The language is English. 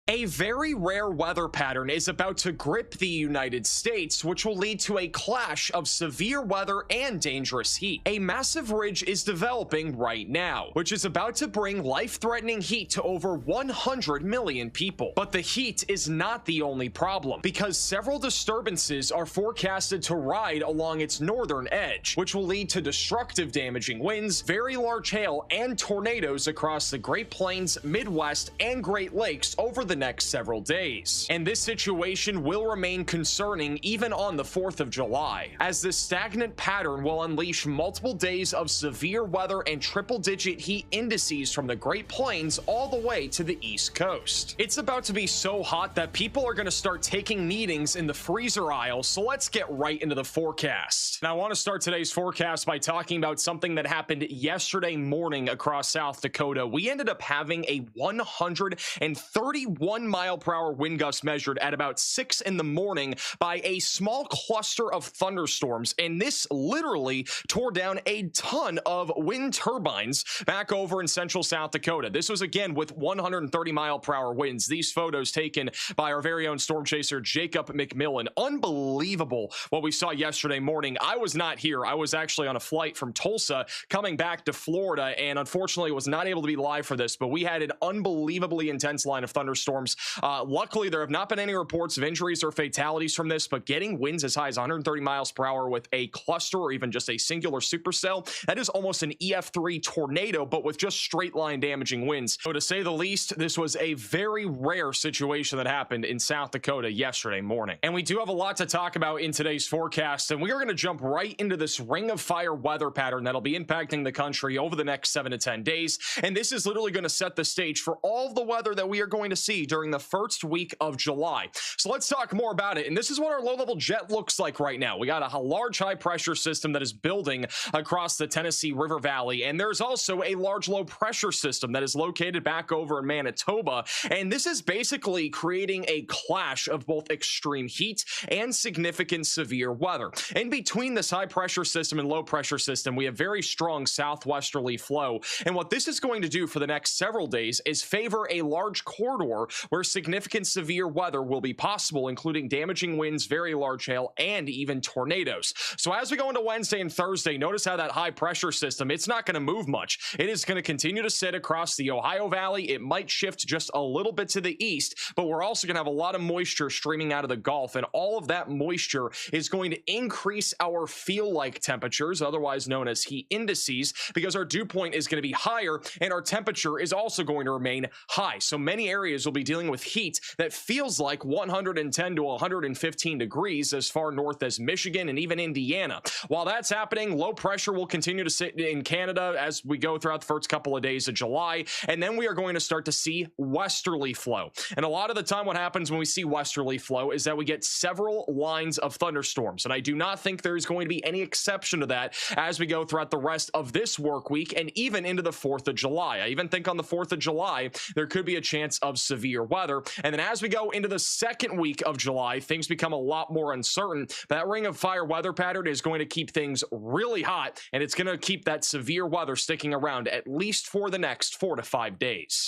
A very rare weather pattern is about to grip the United States, which will lead to a clash of severe weather and dangerous heat. A massive ridge is developing right now, which is about to bring life-threatening heat to over 100 million people. But the heat is not the only problem, because several disturbances are forecasted to ride along its northern edge, which will lead to destructive damaging winds, very large hail, and tornadoes across the Great Plains, Midwest, and Great Lakes over the next several days. And this situation will remain concerning even on the 4th of July, as this stagnant pattern will unleash multiple days of severe weather and triple-digit heat indices from the Great Plains all the way to the East Coast. It's about to be so hot that people are going to start taking meetings in the freezer aisle, so let's get right into the forecast. Now, I want to start today's forecast by talking about something that happened yesterday morning across South Dakota. We ended up having a 131-mile-per-hour wind gust measured at about 6 in the morning by a small cluster of thunderstorms, and this literally tore down a ton of wind turbines back over in central South Dakota. This was again with 130-mile-per-hour winds. These photos taken by our very own storm chaser Jacob McMillan. Unbelievable what we saw yesterday morning. I was not here. I was actually on a flight from Tulsa coming back to Florida, and unfortunately was not able to be live for this, but we had an unbelievably intense line of thunderstorms. Luckily, there have not been any reports of injuries or fatalities from this, but getting winds as high as 130 miles per hour with a cluster or even just a singular supercell, that is almost an EF3 tornado, but with just straight line damaging winds. So to say the least, this was a very rare situation that happened in South Dakota yesterday morning. And we do have a lot to talk about in today's forecast, and we are going to jump right into this ring of fire weather pattern that'll be impacting the country over the next 7 to 10 days. And this is literally going to set the stage for all of the weather that we are going to see during the first week of July. So let's talk more about it. And this is what our low-level jet looks like right now. We got a large high-pressure system that is building across the Tennessee River Valley, and there's also a large low-pressure system that is located back over in Manitoba. And this is basically creating a clash of both extreme heat and significant severe weather. In between this high-pressure system and low-pressure system, we have very strong southwesterly flow. And what this is going to do for the next several days is favor a large corridor where significant severe weather will be possible, including damaging winds, very large hail, and even tornadoes. So as we go into Wednesday and Thursday, notice how that high pressure system, it's not going to move much. It is going to continue to sit across the Ohio Valley. It might shift just a little bit to the east, but we're also going to have a lot of moisture streaming out of the Gulf, and all of that moisture is going to increase our feel-like temperatures, otherwise known as heat indices, because our dew point is going to be higher and our temperature is also going to remain high. So many areas will be dealing with heat that feels like 110 to 115 degrees as far north as Michigan and even Indiana. While that's happening, low pressure will continue to sit in Canada as we go throughout the first couple of days of July, and then we are going to start to see westerly flow. And a lot of the time what happens when we see westerly flow is that we get several lines of thunderstorms, and I do not think there's going to be any exception to that as we go throughout the rest of this work week and even into the 4th of July. I even think on the 4th of July there could be a chance of severe weather. And then as we go into the second week of July, things become a lot more uncertain. That ring of fire weather pattern is going to keep things really hot, and it's going to keep that severe weather sticking around at least for the next 4 to 5 days. And